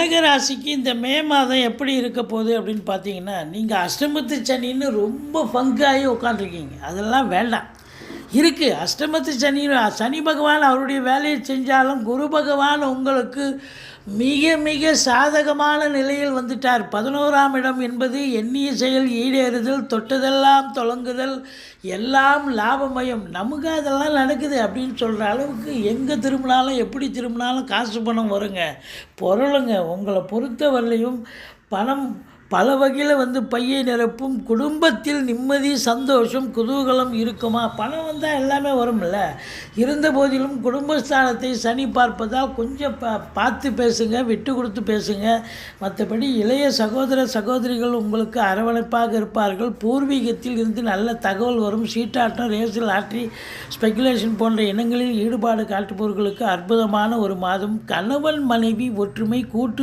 கடகராசிக்கு இந்த மே மாதம் எப்படி இருக்க போகுது அப்படின்னு பார்த்தீங்கன்னா, நீங்கள் அஷ்டமத்து சனின்னு ரொம்ப பங்காகி உட்காந்துருக்கீங்க. அதெல்லாம் வேண்டாம். இருக்குது அஷ்டமத்து சனி. சனி பகவான் அவருடைய வேலையை செஞ்சாலும் குரு பகவான் உங்களுக்கு மிக மிக சாதகமான நிலையில் வந்துட்டார். 11ஆம் இடம் என்பது எண்ணிய செயல் ஈடேறுதல், தொட்டதெல்லாம் தொடங்குதல், எல்லாம் லாபமயம். நமக்கு அதெல்லாம் நடக்குது அப்படின்னு சொல்கிற அளவுக்கு எங்கே திரும்பினாலும் எப்படி திரும்பினாலும் காசு பணம் வருங்க, பொருளுங்க. உங்களை பொறுத்தவரையிலையும் பணம் பல வகையில் பையை நிரப்பும். குடும்பத்தில் நிம்மதி, சந்தோஷம், குதூகலம் இருக்குமா? பணம் வந்தால் எல்லாமே வரும்ல. இருந்த போதிலும் குடும்பஸ்தானத்தை சனி பார்ப்பதால் கொஞ்சம் பார்த்து பேசுங்க, விட்டு கொடுத்து பேசுங்க. மற்றபடி இளைய சகோதர சகோதரிகள் உங்களுக்கு அரவணைப்பாக இருப்பார்கள். பூர்வீகத்தில் இருந்து நல்ல தகவல் வரும். சீட்டாட்டம், ரேசில் லாட்ரி, ஸ்பெகுலேஷன் போன்ற இனங்களில் ஈடுபாடு காட்டுபவர்களுக்கு அற்புதமான ஒரு மாதம். கணவன் மனைவி ஒற்றுமை, கூட்டு